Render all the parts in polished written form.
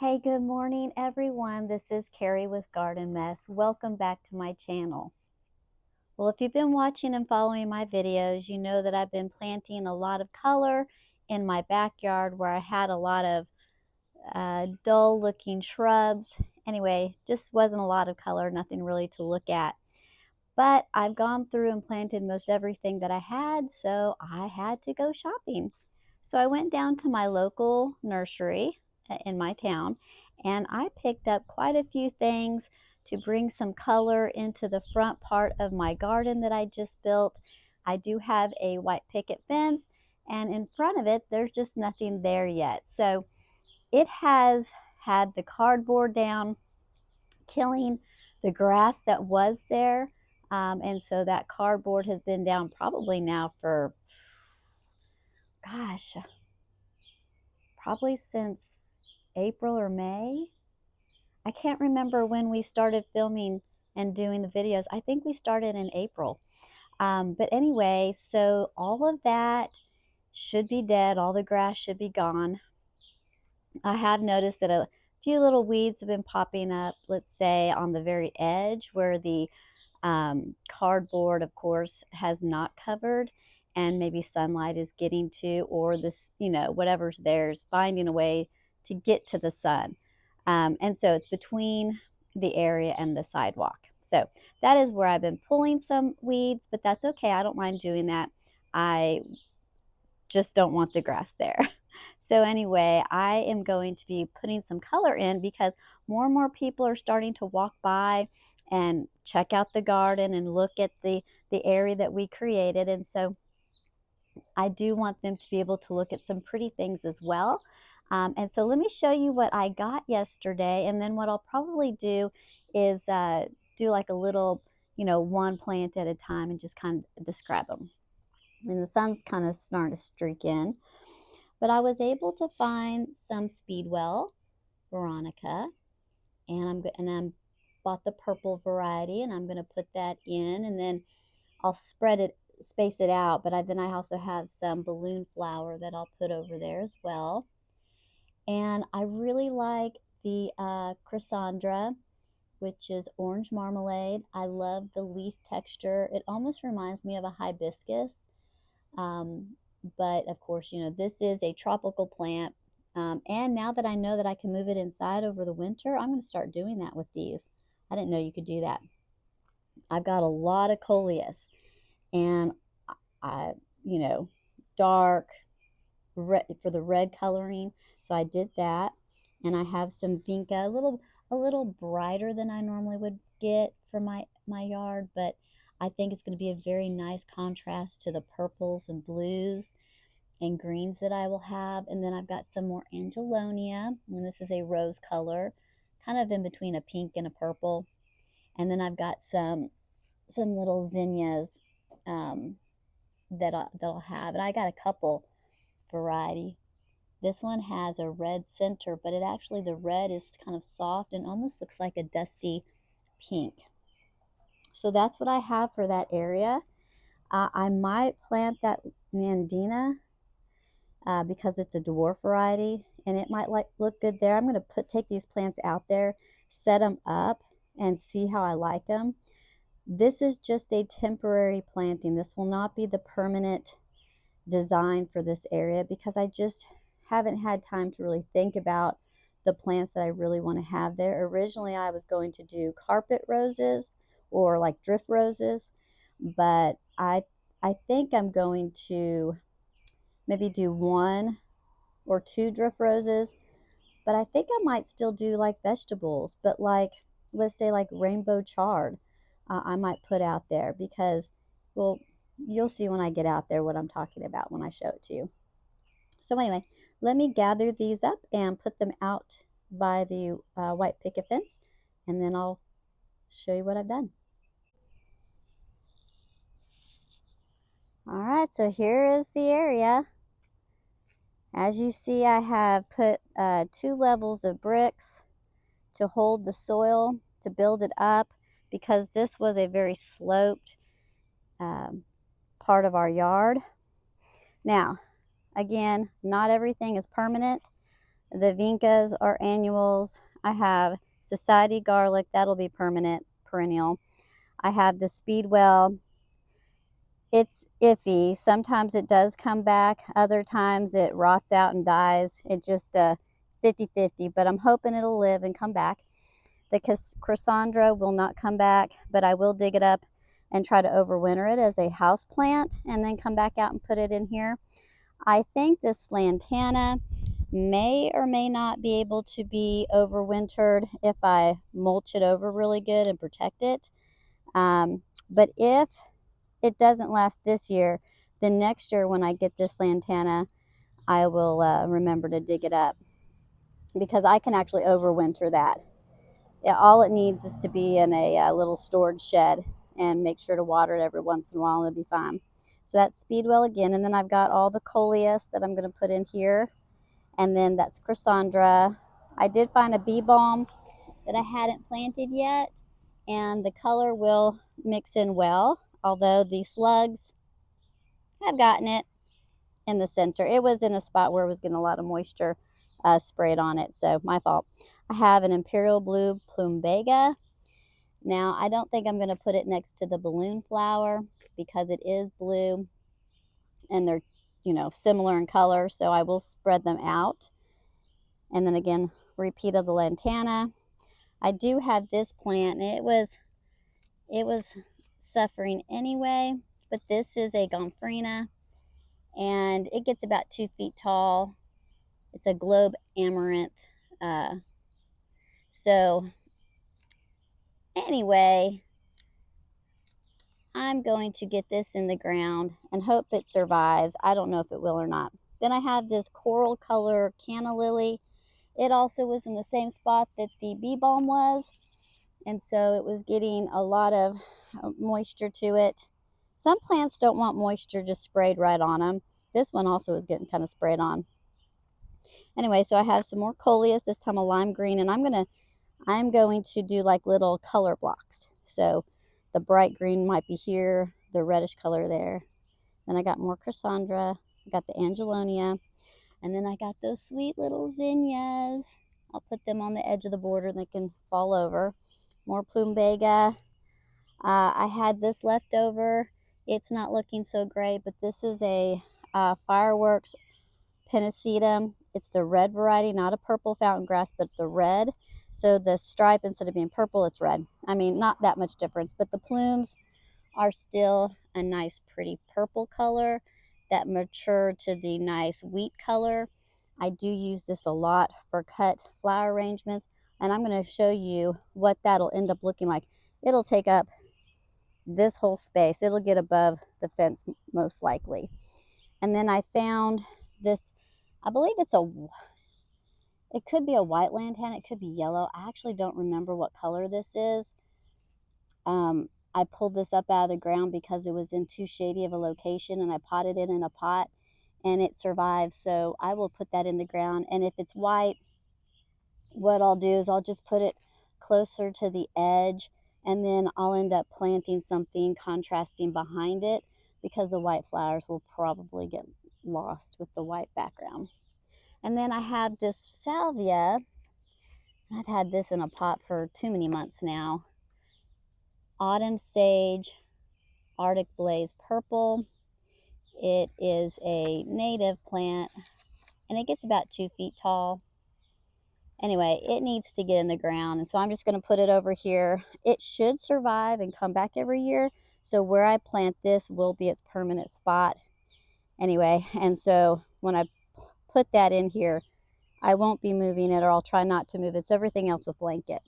Hey, good morning, everyone. This is Carrie with Garden Mess. Welcome back to my channel. Well, if you've been watching and following my videos, you know that I've been planting a lot of color in my backyard where I had a lot of dull looking shrubs. Anyway, just wasn't a lot of color, nothing really to look at. But I've gone through and planted most everything that I had, so I had to go shopping. So I went down to my local nursery in my town, and I picked up quite a few things to bring some color into the front part of my garden that I just built. I do have a white picket fence, and in front of it, there's just nothing there yet. So it has had the cardboard down, killing the grass that was there. And so that cardboard has been down probably now for, gosh, probably since April or May. I can't remember when we started filming and doing the videos. I think we started in April. But anyway, so all of that should be dead. All the grass should be gone. I have noticed that a few little weeds have been popping up, let's say on the very edge where the cardboard, of course, has not covered, and maybe sunlight is getting to, or this, whatever's there is finding a way to get to the sun. And so it's between the area and the sidewalk. So that is where I've been pulling some weeds, but that's okay. I don't mind doing that. I just don't want the grass there. So anyway, I am going to be putting some color in because more and more people are starting to walk by and check out the garden and look at the area that we created. And so I do want them to be able to look at some pretty things as well. And so let me show you what I got yesterday. And then what I'll probably do is do like a little, one plant at a time and just kind of describe them. And the sun's kind of starting to streak in. But I was able to find some Speedwell, Veronica, and I'm bought the purple variety, and I'm going to put that in, and then I'll space it out. But then I also have some balloon flower that I'll put over there as well. And I really like the Chrysandra, which is orange marmalade. I love the leaf texture. It almost reminds me of a hibiscus. But of course, this is a tropical plant. And now that I know that I can move it inside over the winter, I'm going to start doing that with these. I didn't know you could do that. I've got a lot of coleus, and dark red for the red coloring. So I did that, and I have some Vinca, a little brighter than I normally would get for my yard, but I think it's going to be a very nice contrast to the purples and blues and greens that I will have. And then I've got some more Angelonia, and this is a rose color, kind of in between a pink and a purple. And then I've got some little zinnias that I'll have, and I got a couple variety. This one has a red center, but the red is kind of soft and almost looks like a dusty pink. So that's what I have for that area. I might plant that Nandina because it's a dwarf variety, and it might look good there. I'm going to take these plants out there, set them up, and see how I like them. This is just a temporary planting. This will not be the permanent design for this area because I just haven't had time to really think about the plants that I really want to have there. Originally, I was going to do carpet roses or like drift roses, but I think I'm going to maybe do 1 or 2 drift roses, but I think I might still do like vegetables, but like, let's say like rainbow chard, I might put out there because, well, you'll see when I get out there what I'm talking about when I show it to you. So anyway, let me gather these up and put them out by the white picket fence, and then I'll show you what I've done. All right, so here is the area. As you see, I have put 2 levels of bricks to hold the soil, to build it up, because this was a very sloped part of our yard. Now, again, not everything is permanent. The Vincas are annuals. I have Society garlic, that'll be permanent, perennial. I have the Speedwell. It's iffy. Sometimes it does come back. Other times it rots out and dies. It just 50-50, but I'm hoping it'll live and come back. The Cassandra will not come back, but I will dig it up and try to overwinter it as a house plant and then come back out and put it in here. I think this lantana may or may not be able to be overwintered if I mulch it over really good and protect it. But if it doesn't last this year, then next year when I get this lantana, I will remember to dig it up because I can actually overwinter that. Yeah, all it needs is to be in a little storage shed and make sure to water it every once in a while and it'll be fine. So that's Speedwell again, and then I've got all the coleus that I'm going to put in here, and then that's Cassandra. I did find a bee balm that I hadn't planted yet, and the color will mix in well, although the slugs have gotten it in the center. It was in a spot where it was getting a lot of moisture sprayed on it, so my fault. I have an imperial blue plumbega. Now, I don't think I'm going to put it next to the balloon flower because it is blue and they're, you know, similar in color, so I will spread them out. And then again, repeat of the lantana. I do have this plant, and it was suffering anyway, but this is a gomphrena, and it gets about 2 feet tall. It's a globe amaranth. So anyway, I'm going to get this in the ground and hope it survives. I don't know if it will or not. Then I have this coral color canna lily. It also was in the same spot that the bee balm was, and so it was getting a lot of moisture to it. Some plants don't want moisture just sprayed right on them. This one also is getting kind of sprayed on. Anyway, so I have some more coleus, this time a lime green, and I'm going to do like little color blocks. So the bright green might be here, the reddish color there. Then I got more Cassandra, I got the Angelonia, and then I got those sweet little zinnias. I'll put them on the edge of the border and they can fall over. More plumbega. I had this left over. It's not looking so great, but this is a fireworks pennisetum. It's the red variety, not a purple fountain grass, but the red. So the stripe, instead of being purple, it's red. I mean, not that much difference, but the plumes are still a nice, pretty purple color that mature to the nice wheat color. I do use this a lot for cut flower arrangements, and I'm going to show you what that'll end up looking like. It'll take up this whole space. It'll get above the fence most likely. And then I found this, I believe it could be a white lantana, it could be yellow. I actually don't remember what color this is. I pulled this up out of the ground because it was in too shady of a location, and I potted it in a pot and it survived. So I will put that in the ground, and if it's white, what I'll do is I'll just put it closer to the edge, and then I'll end up planting something contrasting behind it because the white flowers will probably get lost with the white background. And then I have this salvia. I've had this in a pot for too many months now. Autumn Sage, Arctic Blaze Purple. It is a native plant, and it gets about 2 feet tall. Anyway, it needs to get in the ground, and so I'm just going to put it over here. It should survive and come back every year, so where I plant this will be its permanent spot. Anyway, and so when I put that in here, I won't be moving it, or I'll try not to move it, so everything else will flank it.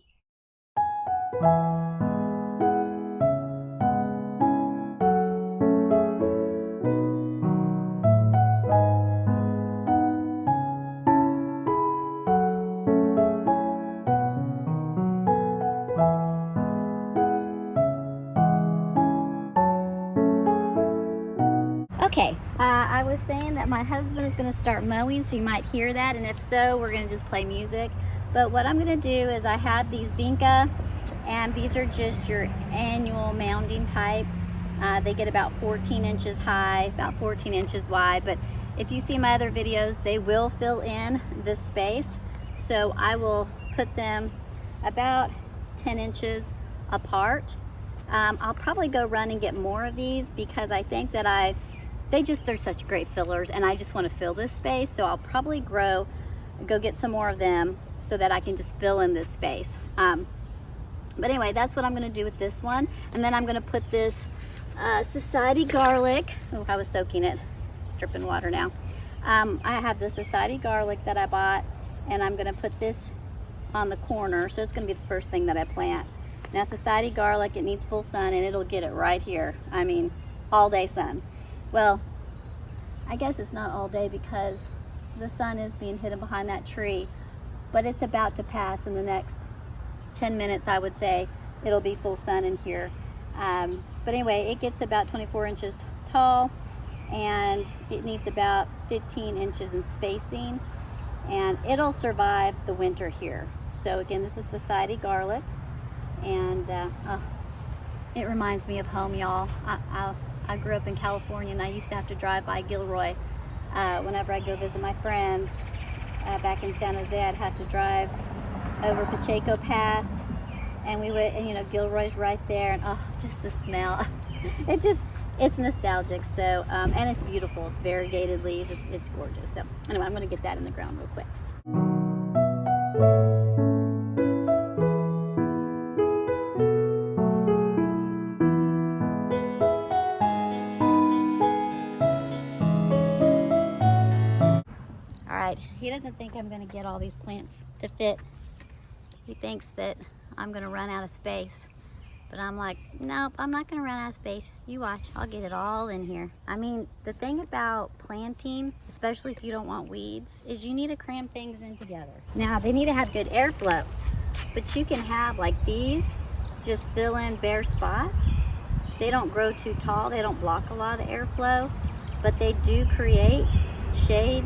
Okay, I was saying that my husband is going to start mowing, so you might hear that, and if so, we're going to just play music. But what I'm going to do is I have these Vinca, and these are just your annual mounding type. They get about 14 inches high, about 14 inches wide, but if you see my other videos, they will fill in this space. So I will put them about 10 inches apart. I'll probably go run and get more of these because I think that they're such great fillers, and I just want to fill this space. So I'll probably go get some more of them so that I can just fill in this space. But anyway, that's what I'm going to do with this one. And then I'm going to put this society garlic. Oh, I was soaking it. It's dripping water now. I have the society garlic that I bought, and I'm going to put this on the corner. So it's going to be the first thing that I plant. Now, society garlic, it needs full sun, and it'll get it right here. I mean, all day sun. Well, I guess it's not all day because the sun is being hidden behind that tree, but it's about to pass in the next 10 minutes, I would say. It'll be full sun in here. But anyway, it gets about 24 inches tall, and it needs about 15 inches in spacing, and it'll survive the winter here. So again, this is society garlic, and it reminds me of home, y'all. I grew up in California, and I used to have to drive by Gilroy whenever I go visit my friends. Back in San Jose, I'd have to drive over Pacheco Pass, and we would, and you know, Gilroy's right there, and oh, just the smell. It's nostalgic. So and it's beautiful. It's variegated leaves. It's gorgeous. So anyway, I'm going to get that in the ground real quick. He doesn't think I'm going to get all these plants to fit. He thinks that I'm going to run out of space. But I'm like, nope, I'm not going to run out of space. You watch, I'll get it all in here. I mean, the thing about planting, especially if you don't want weeds, is you need to cram things in together. Now, they need to have good airflow. But you can have, like these, just fill in bare spots. They don't grow too tall. They don't block a lot of the airflow. But they do create shade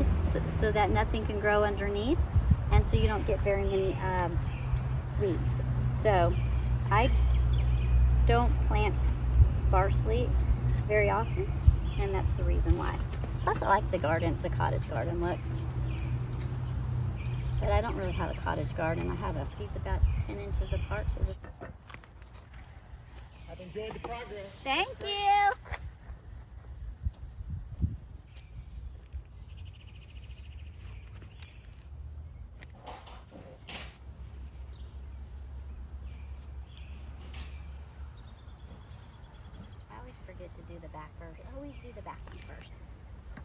so that nothing can grow underneath, and so you don't get very many weeds. So I don't plant sparsely very often, and that's the reason why. Plus, I like the garden, the cottage garden look, but I don't really have a cottage garden. I have these about 10 inches apart. So I've enjoyed the progress. Thank you. To do the back first. I always do the back one first,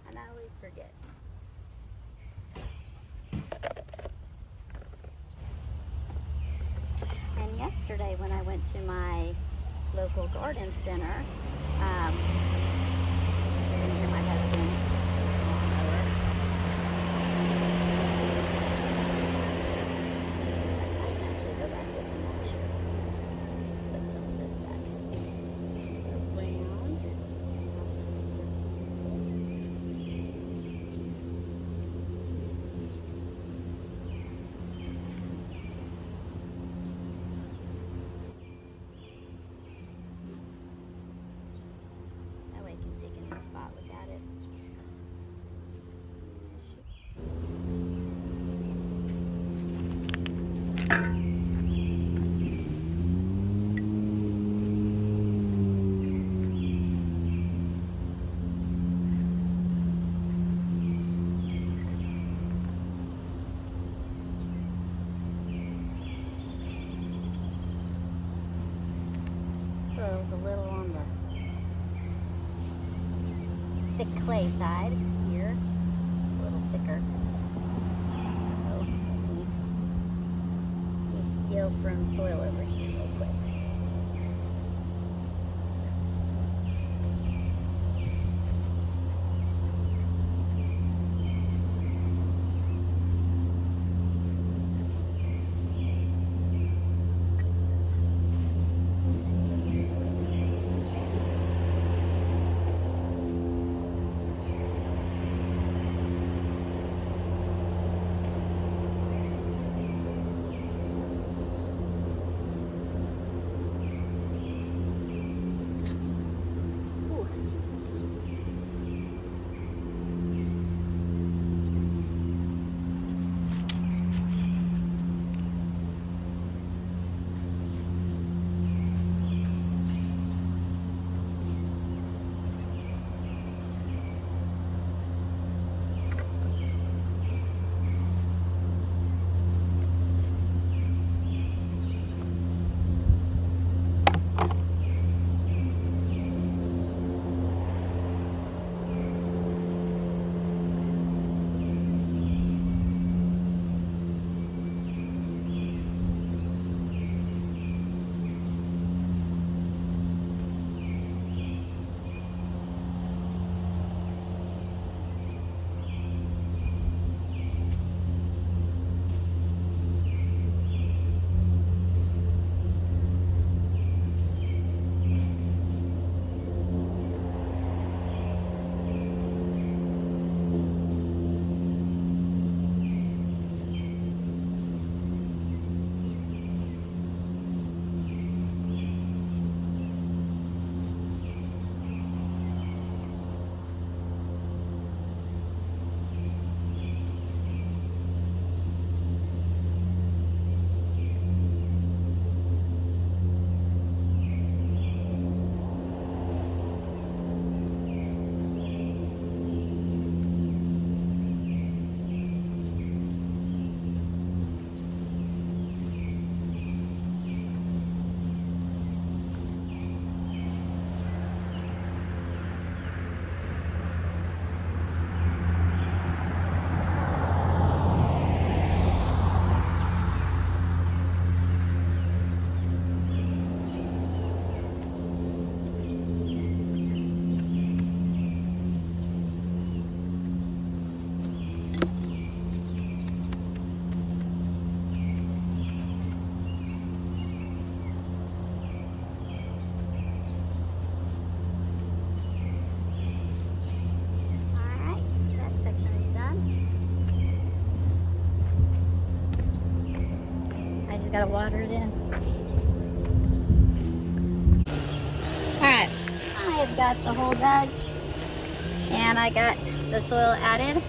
and I always forget. And yesterday when I went to my local garden center, you're gonna hear my husband lawnmower. I can actually go back with the mulch. Put some of this back. So it was a little on the thick clay side here, a little thicker. So let me steal from soil over here real quick. Gotta water it in. Alright, I have got the hole dug and I got the soil added.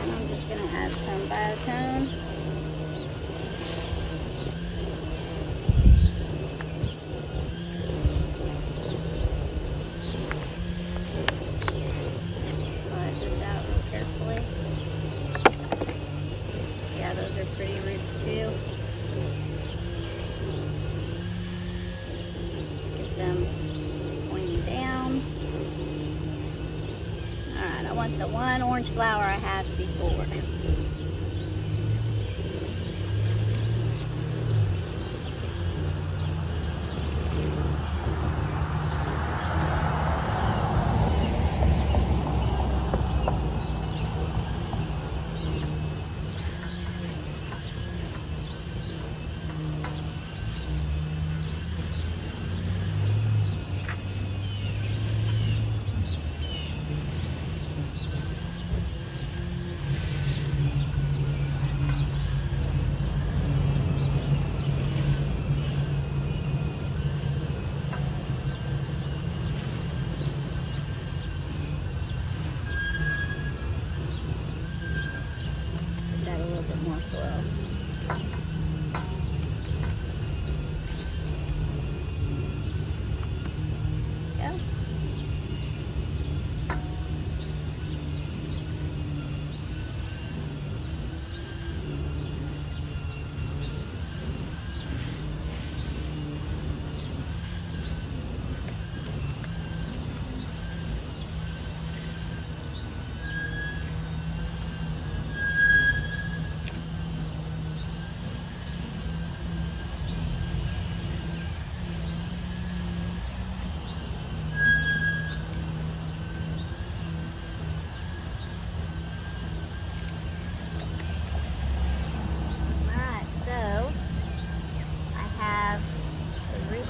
And I'm just gonna add some biotone. Flush this out real carefully. Yeah, those are pretty roots too. Get them pointing down. Alright, I want the one orange flower I had before. Add a little bit more soil. Go.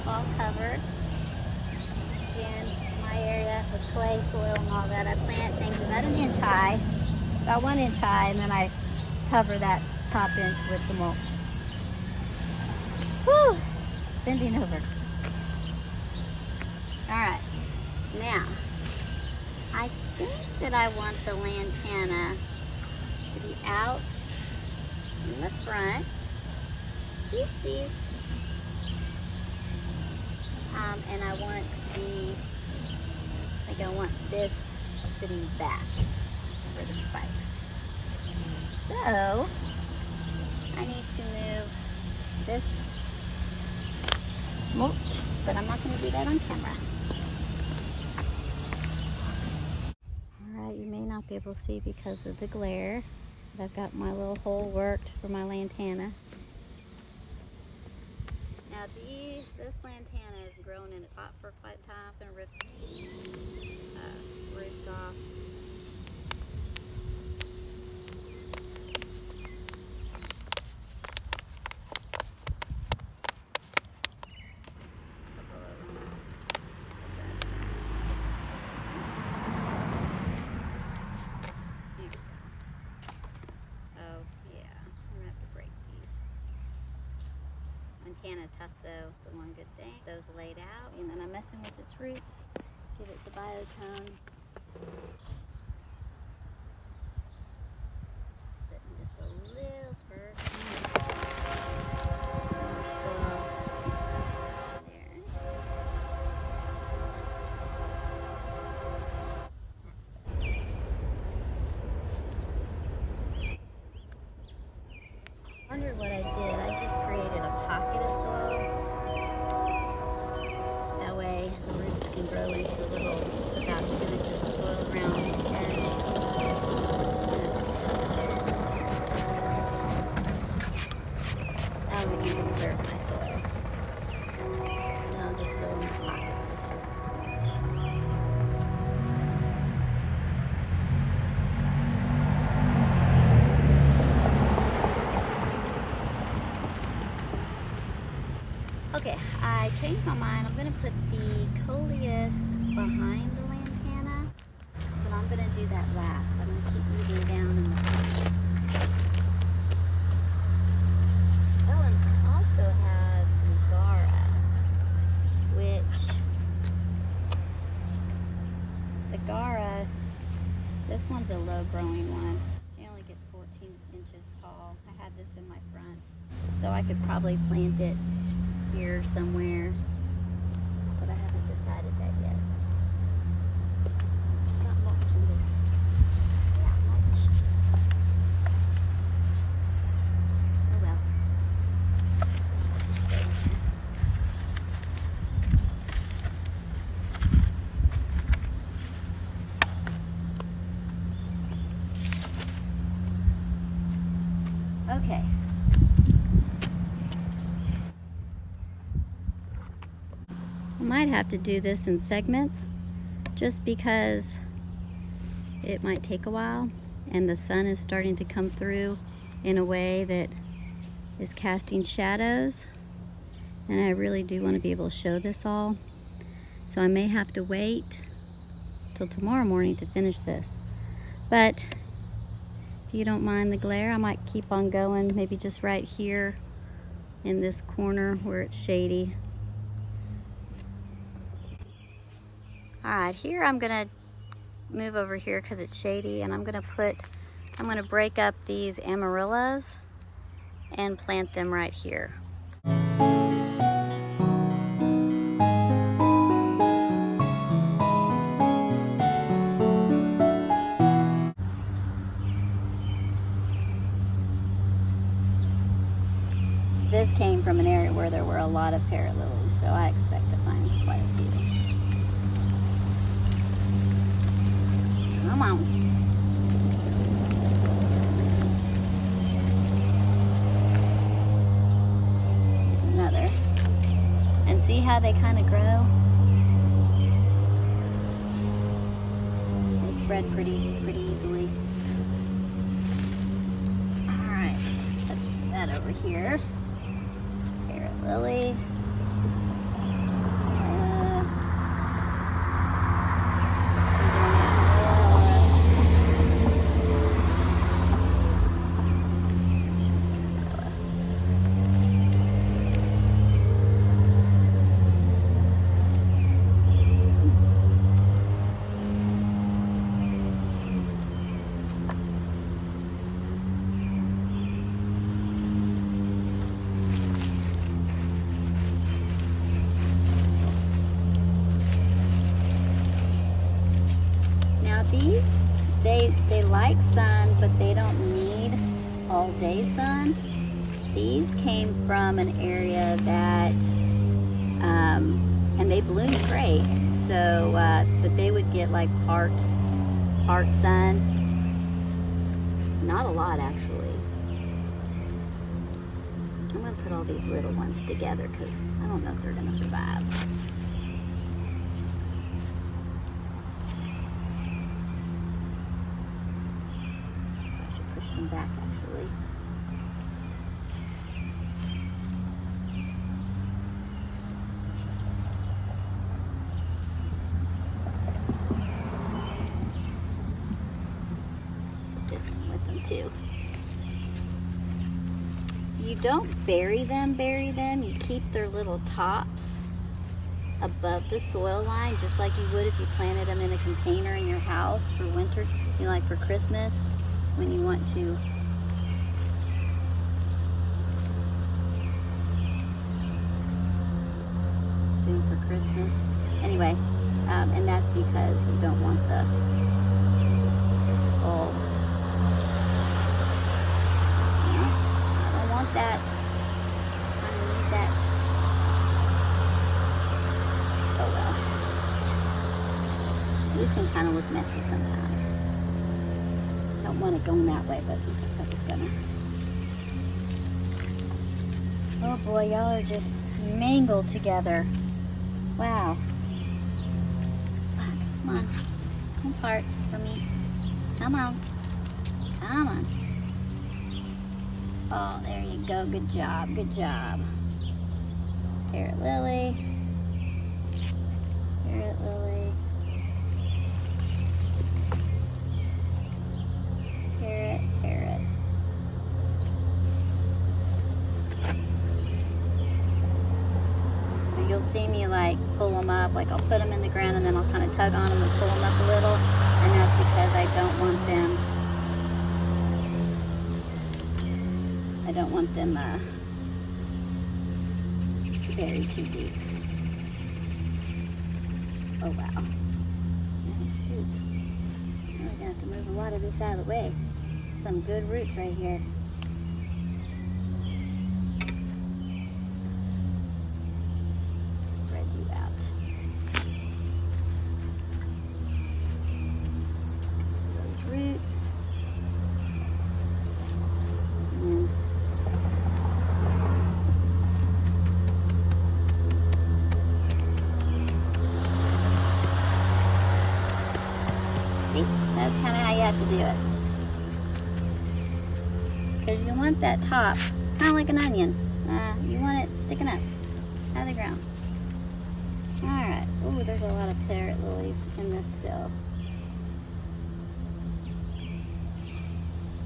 All covered. Again, my area with clay, soil, and all that. I plant things about an inch high, about 1 inch high, and then I cover that top inch with the mulch. Whew! Bending over. Alright, now, I think that I want the lantana to be out in the front. Oopsies. And I want I want this sitting back for the spikes. So, I need to move this mulch, but I'm not going to do that on camera. Alright, you may not be able to see because of the glare, but I've got my little hole worked for my lantana. Now this lantana has grown in a pot for quite a time. It's going to rip roots off. Oh yeah, I'm going to have to break these. Catharanthus, the one good thing. Those laid out, and then I'm messing with its roots. Give it the biotone. Setting just a little turf. Some more soil there. I wondered what I did. I just created a pocket of soil. That way the roots can grow into a little, about 2 inches of soil around the edge. That way I can conserve my soil. And I'll just fill in the pockets with this mulch. Okay, I changed my mind. I'm going to put the coleus behind the lantana, but I'm going to do that last. I'm going to keep moving down in the pockets. growing one. It only gets 14 inches tall. I have this in my front, so I could probably plant it here somewhere, but I haven't decided that yet. Got mulch in this. Yeah, mulch. Oh well. So I'll just stay in here. Okay. I might have to do this in segments just because it might take a while and the sun is starting to come through in a way that is casting shadows, and I really do want to be able to show this all. So I may have to wait till tomorrow morning to finish this. But if you don't mind the glare, I might keep on going, maybe just right here in this corner where it's shady. Alright, here I'm gonna move over here because it's shady, and I'm gonna break up these amaryllis and plant them right here. This came from an area where there were a lot of parrot lilies, so I expect to find quite a few. Come on. Another. And see how they kind of grow? They spread pretty easily. Alright, put that over here. Parrot lily. These, they like sun, but they don't need all day sun. These came from an area that, and they bloom great. So, but they would get like part sun. Not a lot actually. I'm gonna put all these little ones together because I don't know if they're gonna survive. Push them back actually. Put this one with them too. You don't bury them, you keep their little tops above the soil line, just like you would if you planted them in a container in your house for winter, you know, like for Christmas. When you want to do for Christmas. Anyway, and that's because you don't want the old, I don't want that. I don't need that. Oh well. These can kind of look messy sometimes. Don't want it going that way, but it looks like it's gonna. Oh boy, y'all are just mangled together. Wow. Come on. Come apart for me. Come on. Come on. Oh, there you go. Good job. Good job. Parrot lily. Parrot lily. Parrot, parrot. So you'll see me like pull them up, like I'll put them in the ground and then I'll kind of tug on them and pull them up a little, and that's because I don't want them I don't want them buried too deep. Oh wow. Oh, shoot. We're gonna have to move a lot of this out of the way. Some good roots right here. Spread you out. Those roots. And see, that's kind of how you have to do it. Because you want that top, kind of like an onion. You want it sticking up out of the ground. Alright. Ooh, there's a lot of parrot lilies in this still.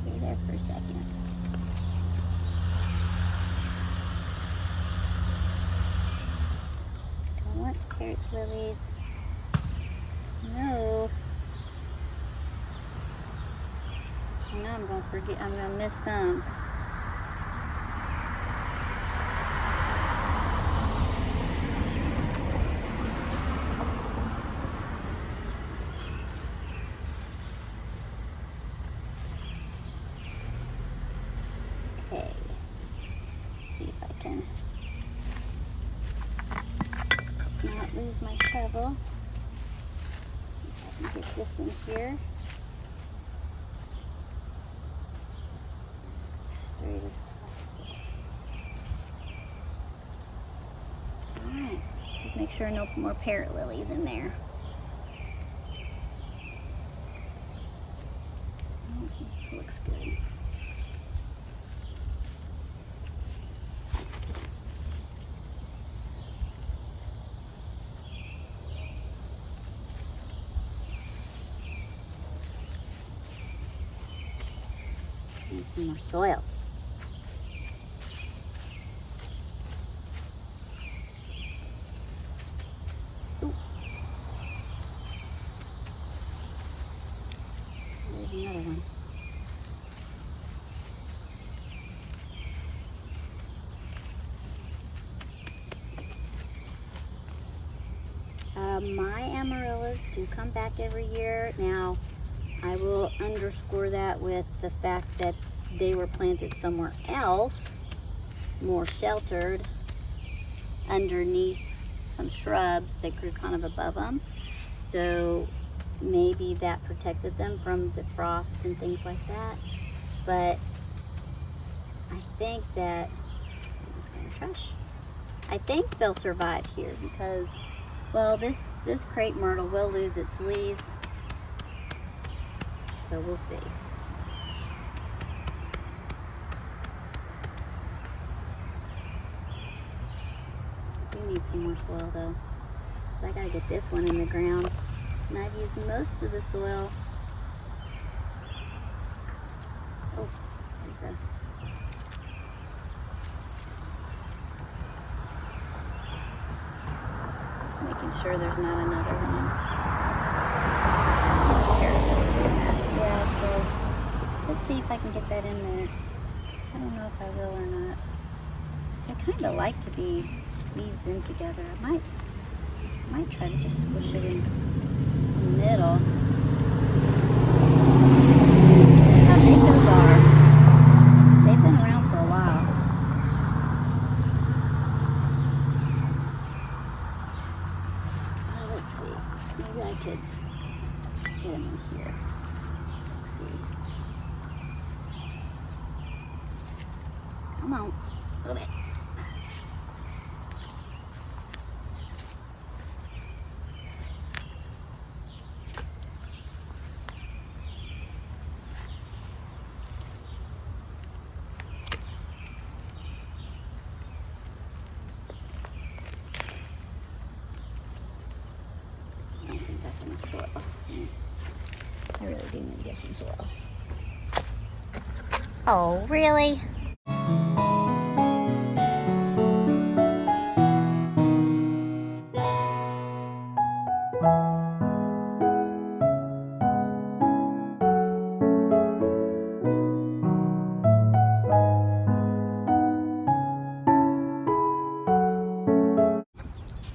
Stay there for a second. Don't want parrot lilies. No. I know I'm going to forget, I'm going to miss some. Okay. See if I can not lose my shovel. See if I can get this in here. Alright, just make sure no more parrot lilies in there. Oh, looks good. Need some more soil. Another one. My amaryllis do come back every year. Now, I will underscore that with the fact that they were planted somewhere else, more sheltered, underneath some shrubs that grew kind of above them. So maybe that protected them from the frost and things like that. But I think that, I'm just going to trash. I think they'll survive here because, well, this crepe myrtle will lose its leaves. So we'll see. We need some more soil though. I gotta get this one in the ground. And I've used most of the soil. Oh, there's a... Just making sure there's not another one. Yeah, so let's see if I can get that in there. I don't know if I will or not. I kind of like to be squeezed in together. I might try to just squish it in the middle. Look how big those are. They've been around for a while. Let's see. Maybe I could get them in here. Let's see. Come on. A little bit. Enough soil. I really do need to get some soil. Oh, really?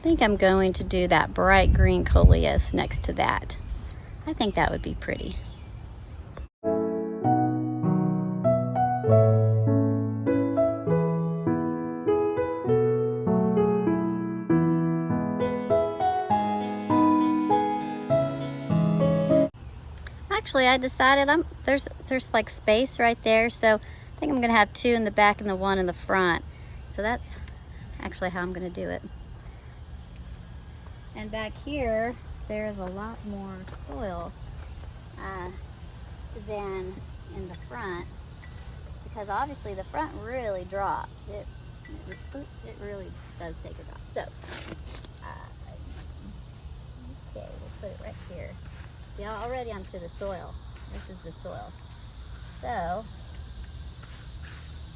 think I'm going to do that bright green coleus next to that. I think that would be pretty. Actually, I decided there's like space right there, so I think I'm gonna have 2 in the back and the 1 in the front. So that's actually how I'm gonna do it. And back here, there's a lot more soil than in the front, because obviously the front really drops. It really does take a drop. So, okay, we'll put it right here. See, already I'm to the soil. This is the soil. So,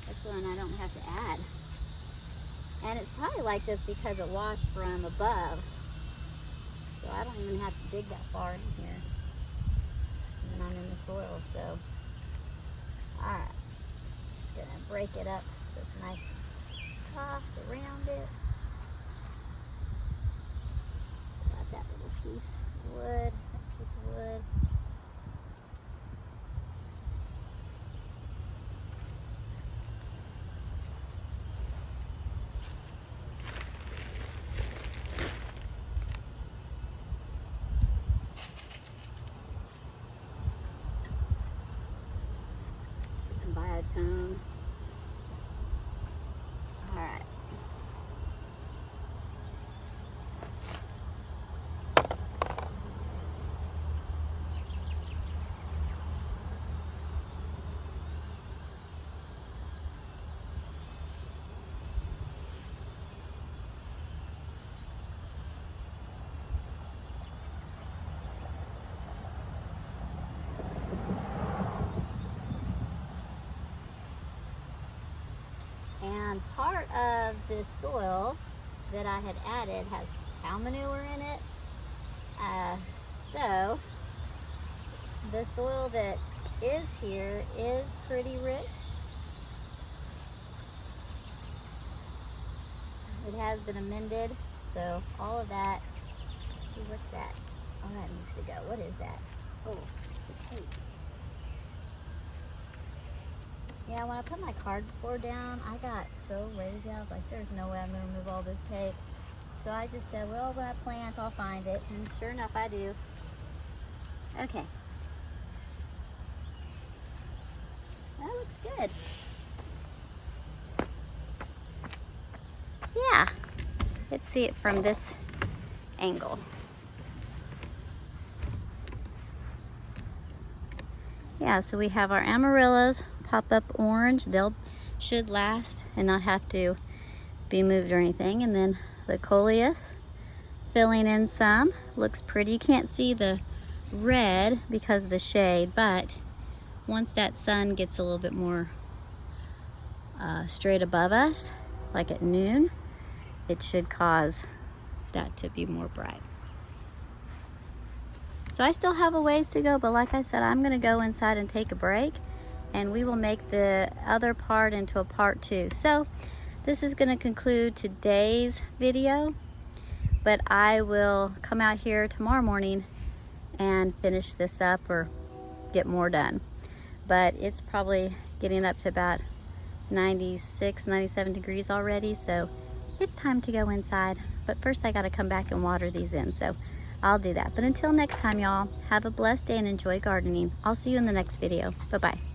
this one I don't have to add. And it's probably like this because it washed from above. So I don't even have to dig that far in here. And I'm in the soil, so. Alright. Just gonna break it up so it's nice and soft around it. Got that little piece of wood. Wood. Some biotone. All right. And part of this soil that I had added has cow manure in it. So the soil that is here is pretty rich. It has been amended, so all of that. Ooh, what's that? Oh, that needs to go. What is that? Oh, the tape. Yeah, when I put my cardboard down, I got so lazy. I was like, there's no way I'm going to remove all this tape. So I just said, well, when I plant, I'll find it. And sure enough, I do. Okay. That looks good. Yeah. Let's see it from this angle. Yeah, so we have our amaryllis pop up orange. They'll should last and not have to be moved or anything. And then the coleus filling in some. Looks pretty. You can't see the red because of the shade, but once that sun gets a little bit more straight above us, like at noon, it should cause that to be more bright. So I still have a ways to go, but like I said, I'm gonna go inside and take a break, and we will make the other part into a part 2. So this is gonna conclude today's video, but I will come out here tomorrow morning and finish this up or get more done. But it's probably getting up to about 96, 97 degrees already, so it's time to go inside. But first I gotta come back and water these in, so I'll do that. But until next time, y'all, have a blessed day and enjoy gardening. I'll see you in the next video. Bye-bye.